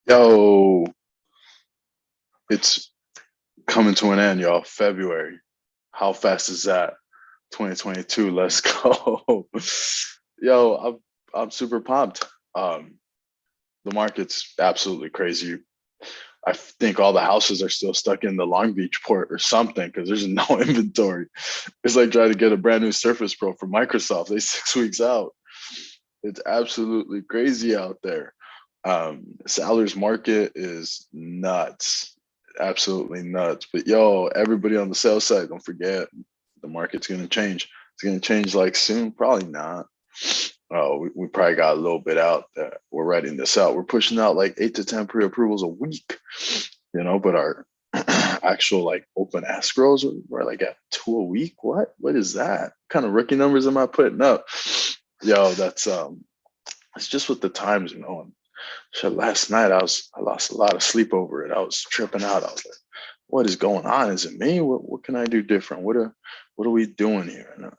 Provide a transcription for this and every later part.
Yo, it's coming to an end, y'all. February. How fast is that? 2022. Let's go. Yo, I'm super pumped. Um, the market's absolutely crazy. I think all the houses are still stuck in the Long Beach port or something because there's no inventory. It's like trying to get a brand new Surface Pro from Microsoft. They 6 weeks out. It's absolutely crazy out there. Seller's market is nuts, absolutely nuts. But yo, everybody on the sales side, don't forget the market's gonna change. It's gonna change like soon, probably not. We probably got a little bit out that we're writing this out. We're pushing out like 8 to 10 pre-approvals a week, but our actual like open escrows were like at 2 a week. What is that? What kind of rookie numbers am I putting up? Yo, that's it's just with the times. And so last night I lost a lot of sleep over it. I was tripping out. I was like, what is going on? Is it me? What can I do different? What are we doing here? And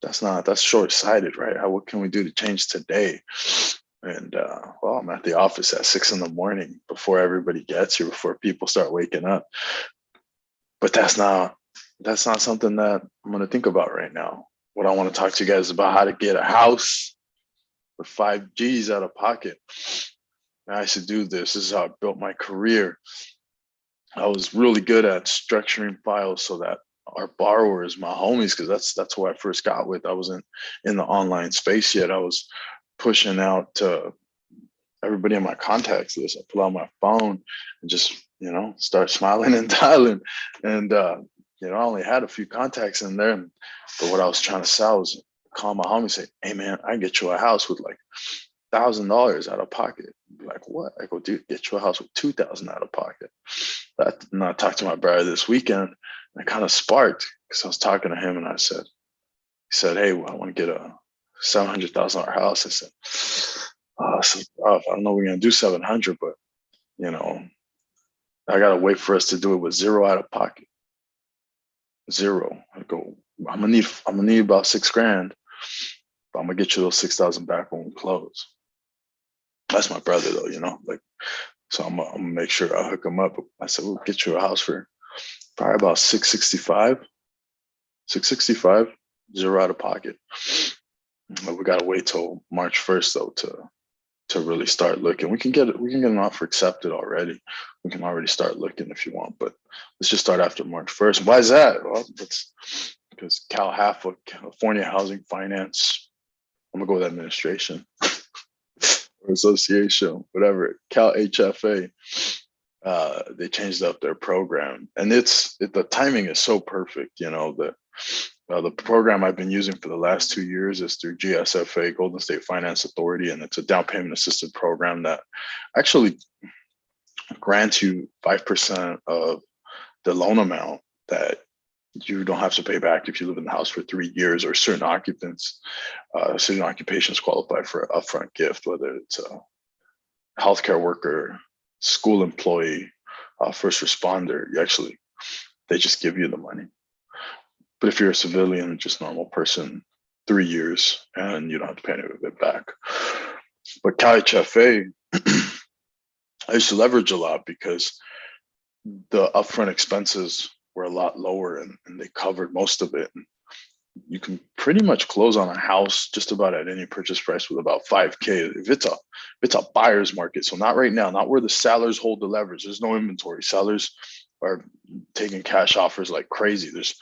that's short-sighted, right? What can we do to change today? And well, I'm at the office at 6 in the morning before everybody gets here, before people start waking up. But that's not something that I'm gonna think about right now. What I want to talk to you guys about how to get a house with 5 G's out of pocket. I used to do this. This is how I built my career. I was really good at structuring files so that our borrowers, my homies, because that's who I first got with. I wasn't in the online space yet. I was pushing out to everybody in my contacts list. I pull out my phone and just start smiling and dialing. And I only had a few contacts in there, but what I was trying to sell was call my homie and say, "Hey man, I can get you a house with like $1,000 out of pocket." Be like, what? I go, dude, get you a house with 2,000 out of pocket. And I talked to my brother this weekend, and I kind of sparked because I was talking to him, and he said, "Hey, well, I want to get a $700,000 house." I said, "Oh, this is rough. I don't know we're gonna do 700, but I gotta wait for us to do it with zero out of pocket. Zero." I go, I'm gonna need about $6,000, but I'm gonna get you those 6,000 back when we close. That's my brother though, like, so I'm gonna make sure I hook him up. I said, we'll get you a house for probably about 665, zero out of pocket. But we gotta wait till March 1st though to really start looking. We can get an offer accepted already. We can already start looking if you want, but let's just start after March 1st. Why is that? Well, that's because California Housing Finance, I'm gonna go with administration or association, whatever, Cal HFA, they changed up their program, and the timing is so perfect. The program I've been using for the last 2 years is through GSFA, Golden State Finance Authority, and it's a down payment assisted program that actually grants you 5% of the loan amount that you don't have to pay back if you live in the house for 3 years, or certain occupations qualify for an upfront gift, whether it's a healthcare worker, school employee, first responder. They just give you the money. But if you're a civilian, just normal person, 3 years, and you don't have to pay any of it back. But Cal HFA, I used to leverage a lot because the upfront expenses were a lot lower, and they covered most of it. And you can pretty much close on a house just about at any purchase price with about 5K. If it's a buyer's market, so not right now, not where the sellers hold the leverage. There's no inventory. Sellers are taking cash offers like crazy. There's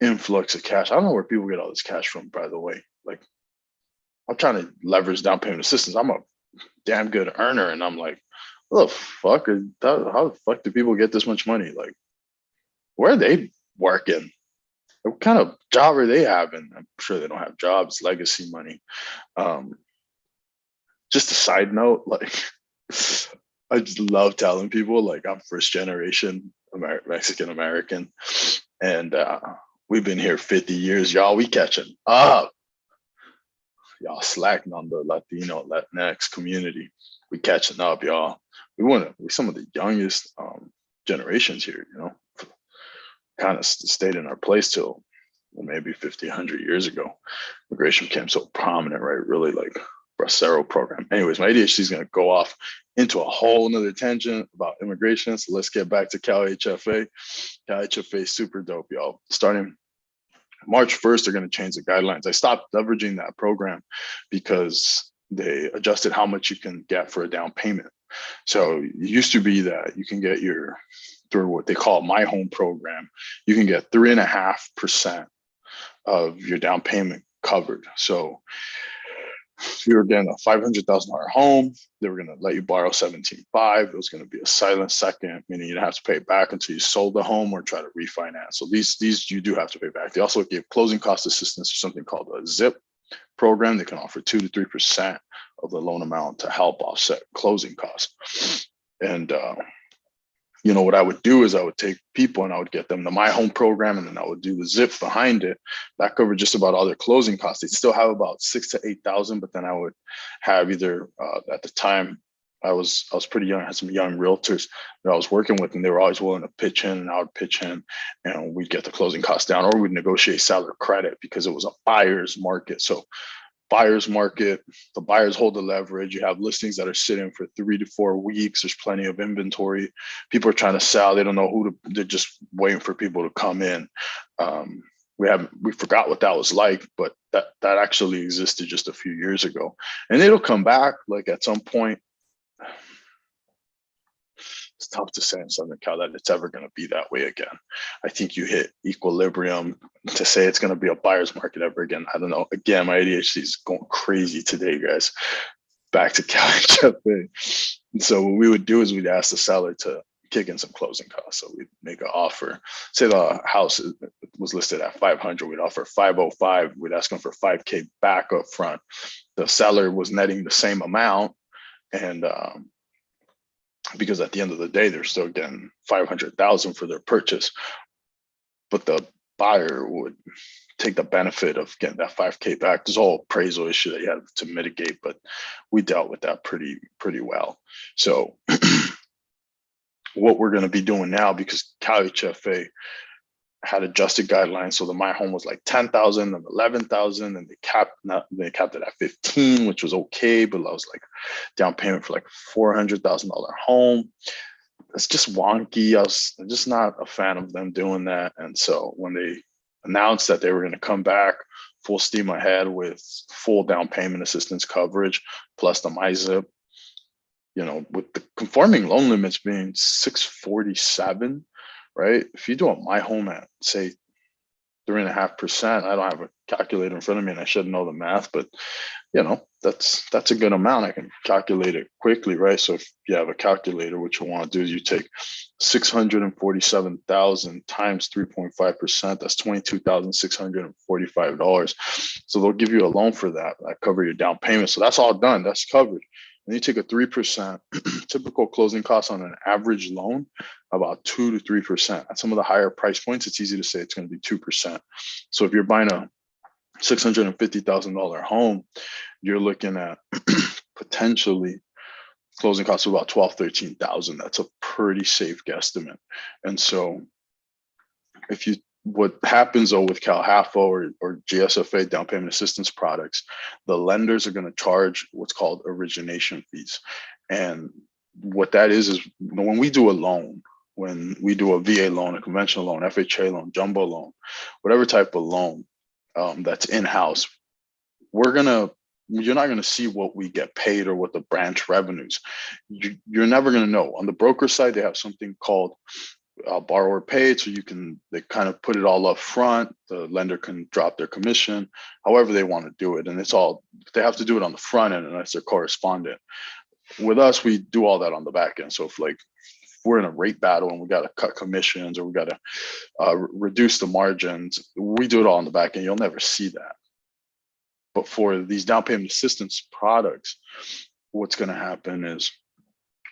influx of cash. I don't know where people get all this cash from, by the way. Like, I'm trying to leverage down payment assistance. I'm a damn good earner, and I'm like, how the fuck do people get this much money? Like, where are they working? What kind of job are they having? I'm sure they don't have jobs, legacy money. Just a side note, like, I just love telling people, like, I'm first generation Mexican American, and we've been here 50 years. Y'all, we catching up. Y'all slacking on the Latino, Latinx community. We catching up, y'all. We're some of the youngest generations here, kind of stayed in our place till maybe 50, 100 years ago. Immigration became so prominent, right? Really, like, Bracero program. Anyways, my ADHD is going to go off into a whole nother tangent about immigration. So let's get back to Cal HFA. Cal HFA is super dope, y'all. Starting March 1st, they're going to change the guidelines. I stopped leveraging that program because they adjusted how much you can get for a down payment. So it used to be that you can get through what they call My Home program, you can get 3.5% of your down payment covered. So if you were getting a $500,000 home, they were going to let you borrow 17.5. It was going to be a silent second, meaning you'd have to pay it back until you sold the home or try to refinance. So these you do have to pay back. They also give closing cost assistance or something called a ZIP program. They can offer 2 to 3% of the loan amount to help offset closing costs. And you know, what I would do is I would take people and I would get them the My Home program, and then I would do the ZIP behind it. That covered just about all their closing costs. They'd still have about 6,000 to 8,000, but then I would have either at the time I was pretty young. I had some young realtors that I was working with, and they were always willing to pitch in, and I would pitch in, and we'd get the closing costs down, or we'd negotiate seller credit because it was a buyer's market. So buyer's market, the buyers hold the leverage. You have listings that are sitting for 3 to 4 weeks. There's plenty of inventory. People are trying to sell. They don't know who to, they're just waiting for people to come in. We forgot what that was like, but that actually existed just a few years ago. And it'll come back like at some point. It's tough to say in Southern Cal that it's ever going to be that way again. I think you hit equilibrium. To say it's going to be a buyer's market ever again, I don't know. Again, my ADHD is going crazy today, guys. Back to Cal HFA. And so what we would do is we'd ask the seller to kick in some closing costs. So we'd make an offer. Say the house was listed at 500, we'd offer 505. We'd ask them for 5K back up front. The seller was netting the same amount, and because at the end of the day, they're still getting 500,000 for their purchase, but the buyer would take the benefit of getting that 5K back. There's a whole appraisal issue that you have to mitigate, but we dealt with that pretty well. So what we're going to be doing now, because Cal HFA had adjusted guidelines, so the My Home was like 10,000 and 11,000, and they capped it at 15, which was okay, but that was like down payment for like $400,000 home. It's just wonky. I'm just not a fan of them doing that. And so when they announced that they were going to come back full steam ahead with full down payment assistance coverage plus the MyZip, you know, with the conforming loan limits being 647, right? If you do a My Home at say 3.5%, I don't have a calculator in front of me and I should know the math, but you know, that's a good amount. I can calculate it quickly, right? So if you have a calculator, what you want to do is you take 647,000 times 3.5%. That's $22,645. So they'll give you a loan for that. That cover your down payment. So that's all done. That's covered. And you take a 3%, typical closing costs on an average loan, about 2 to 3%. At some of the higher price points, it's easy to say it's going to be 2%. So if you're buying a $650,000 home, you're looking at potentially closing costs of about 12,000, 13,000. That's a pretty safe guesstimate. And so what happens though with CalHAFO or GSFA down payment assistance products, the lenders are going to charge what's called origination fees. And what that is when we do a loan, when we do a VA loan, a conventional loan, FHA loan, jumbo loan, whatever type of loan that's in-house, you're not going to see what we get paid or what the branch revenues. You're never going to know. On the broker side, they have something called borrower paid, so they kind of put it all up front. The lender can drop their commission however they want to do it, and they have to do it on the front end unless they're correspondent. With us, we do all that on the back end. So if we're in a rate battle and we got to cut commissions or we got to reduce the margins, we do it all on the back end. You'll never see that. But for these down payment assistance products, what's going to happen is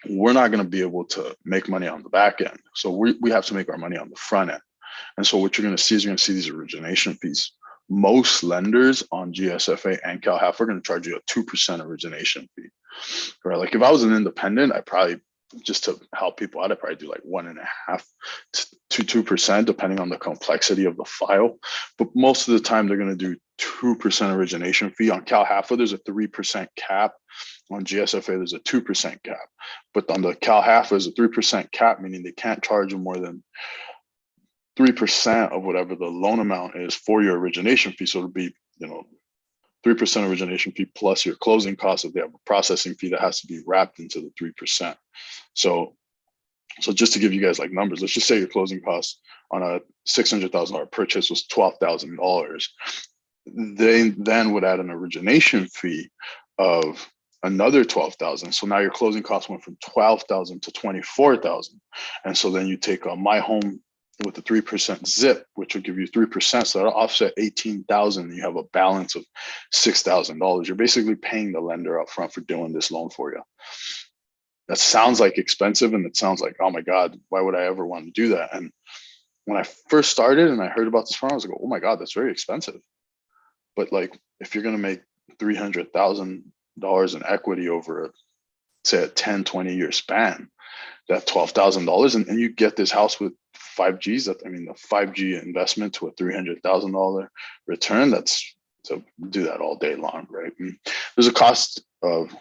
we're not going to be able to make money on the back end. So we have to make our money on the front end. And so what you're going to see is these origination fees. Most lenders on GSFA and CalHAF are going to charge you a 2% origination fee. Right? Like if I was an independent, I'd probably just to help people out, I probably do like 1.5 to 2%, depending on the complexity of the file. But most of the time, they're going to do 2% origination fee. On CalHFA, there's a 3% cap. On GSFA, there's a 2% cap. But on the CalHFA, there's a 3% cap, meaning they can't charge you more than 3% of whatever the loan amount is for your origination fee. So it'll be, 3% origination fee plus your closing costs if they have a processing fee that has to be wrapped into the 3%. So just to give you guys like numbers, let's just say your closing costs on a $600,000 purchase was $12,000. They then would add an origination fee of another $12,000. So now your closing costs went from $12,000 to $24,000. And so then you take My Home with the 3% zip, which will give you 3%. So that'll offset $18,000. And you have a balance of $6,000. You're basically paying the lender up front for doing this loan for you. That sounds like expensive, and it sounds like, oh my God, why would I ever want to do that? And when I first started and I heard about this firm, I was like, oh my God, that's very expensive. But like, if you're going to make $300,000 in equity over, say, a 10, 20-year span, that $12,000, and you get this house with 5Gs, the 5G investment to a $300,000 return, that's to do that all day long, right? And there's a cost of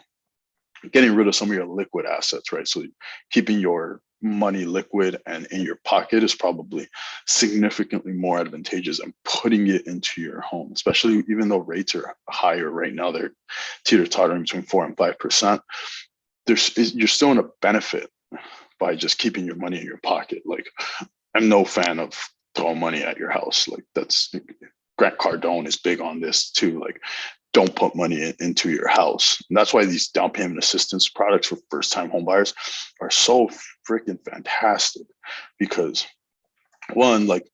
getting rid of some of your liquid assets, right? So keeping your money liquid and in your pocket is probably significantly more advantageous than putting it into your home, especially even though rates are higher right now. They're teeter-tottering between 4 and 5%. You're still in a benefit by just keeping your money in your pocket. Like, I'm no fan of throwing money at your house. Like, that's Grant Cardone is big on this too. Like, don't put money into your house. And that's why these down payment assistance products for first-time homebuyers are so freaking fantastic. Because one, like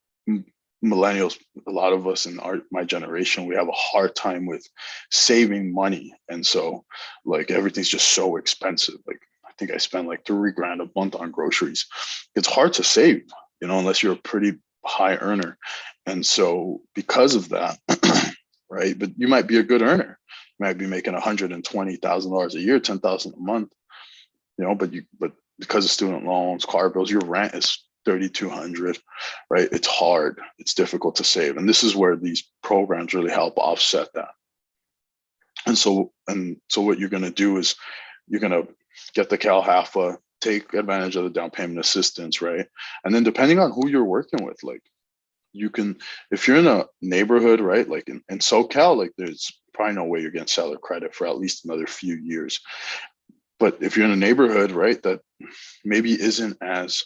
millennials, a lot of us in my generation, we have a hard time with saving money. And so like everything's just so expensive. Like, I think I spend like $3,000 a month on groceries. It's hard to save, unless you're a pretty high earner. And so because of that, right? But you might be a good earner. You might be making $120,000 a year, $10,000 a month, but because of student loans, car bills, your rent is $3,200, right? It's hard. It's difficult to save. And this is where these programs really help offset that. And so what you're going to do is you're going to get the CalHFA, take advantage of the down payment assistance, right? And then depending on who you're working with, like, you can, if you're in a neighborhood, right, like in SoCal, like there's probably no way you're getting seller credit for at least another few years. But if you're in a neighborhood, right, that maybe isn't as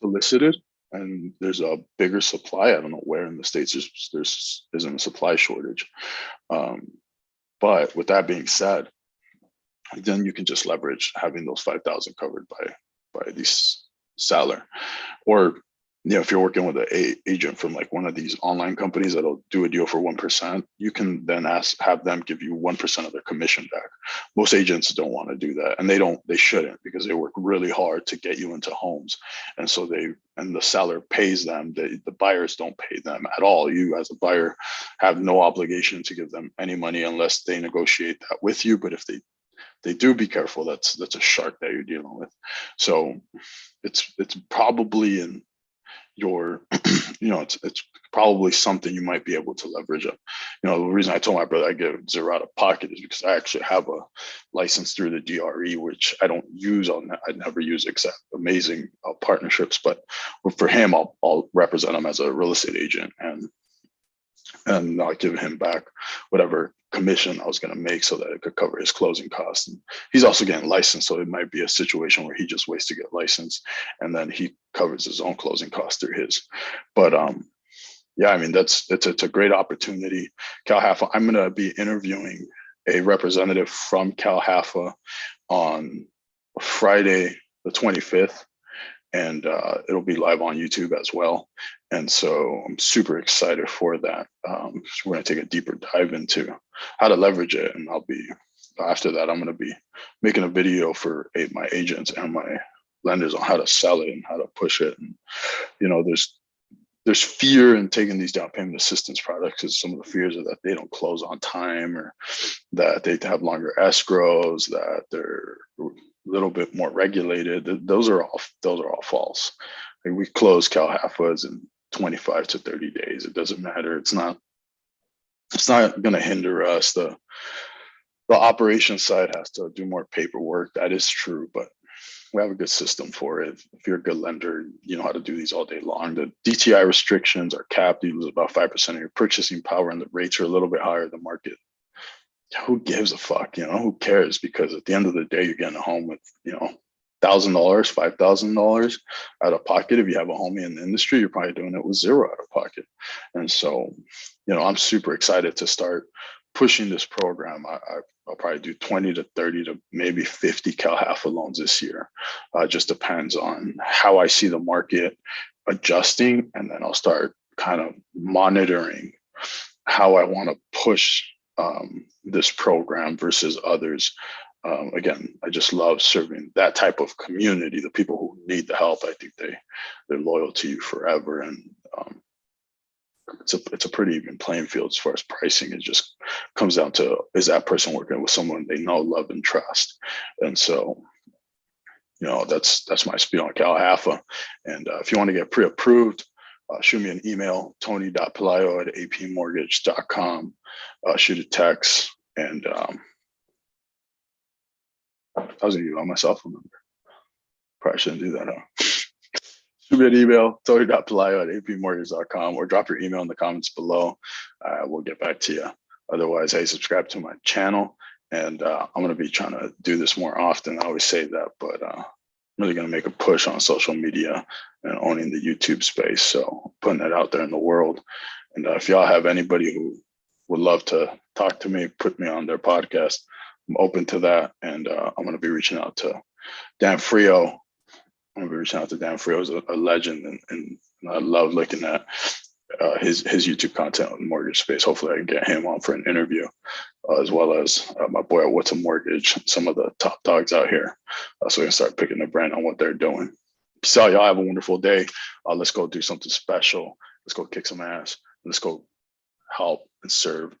solicited and there's a bigger supply, I don't know where in the States there's isn't a supply shortage. But with that being said, then you can just leverage having those 5,000 covered by this seller. Or if you're working with an agent from like one of these online companies that'll do a deal for 1%, you can then have them give you 1% of their commission back. Most agents don't want to do that, and they shouldn't, because they work really hard to get you into homes, and so the seller pays them. The buyers don't pay them at all. You as a buyer have no obligation to give them any money unless they negotiate that with you. But if they do, be careful. That's a shark that you're dealing with. So it's probably in your, it's probably something you might be able to leverage up. The reason I told my brother I give zero out of pocket is because I actually have a license through the DRE, which I don't use I never use except amazing partnerships. But for him, I'll represent him as a real estate agent, and I'll give him back whatever commission I was going to make so that it could cover his closing costs. And he's also getting licensed, so it might be a situation where he just waits to get licensed and then he covers his own closing costs through his. But yeah, it's a great opportunity. CalHFA, I'm going to be interviewing a representative from CalHFA on Friday the 25th. And it'll be live on YouTube as well. And so I'm super excited for that. So we're going to take a deeper dive into how to leverage it. And after that, I'm going to be making a video for my agents and my lenders on how to sell it and how to push it. And, there's fear in taking these down payment assistance products, because some of the fears are that they don't close on time, or that they have longer escrows, that they're little bit more regulated. Those are all false. Like, we close Cal Halfwas in 25 to 30 days. It doesn't matter. It's not going to hinder us. The operations side has to do more paperwork. That is true, but we have a good system for it. If you're a good lender, you know how to do these all day long. The DTI restrictions are capped. You lose about 5% of your purchasing power, and the rates are a little bit higher than market. Who gives a fuck? Who cares? Because at the end of the day, you're getting a home with, $1,000, $5,000 out of pocket. If you have a homie in the industry, you're probably doing it with zero out of pocket. And so, I'm super excited to start pushing this program. I'll probably do 20 to 30 to maybe 50 Cal Halfa loans this year. Just depends on how I see the market adjusting, and then I'll start kind of monitoring how I want to push this program versus others. Again, I just love serving that type of community, the people who need the help. I think they're loyal to you forever, and it's a pretty even playing field as far as pricing. It just comes down to, is that person working with someone they know, love, and trust? And so, that's my spiel on Cal Halfa. And if you want to get pre-approved, shoot me an email, tony.pelayo@apmortgage.com. Shoot a text, and I was going to give out my cell phone number. Probably shouldn't do that, huh? Shoot me an email, tony.pelayo@apmortgage.com, or drop your email in the comments below. We'll get back to you. Otherwise, hey, subscribe to my channel, and I'm going to be trying to do this more often. I always say that, but I'm really going to make a push on social media and owning the YouTube space. So putting that out there in the world. And if y'all have anybody who would love to talk to me, put me on their podcast, I'm open to that. And I'm going to be reaching out to Dan Frio. I'm going to be reaching out to Dan Frio, who's a legend, and I love looking at his YouTube content on the mortgage space. Hopefully I can get him on for an interview, as well as my boy at What's a Mortgage, some of the top dogs out here. So we can start picking the brand on what they're doing. So y'all have a wonderful day. Let's go do something special. Let's go kick some ass. Let's go help and serve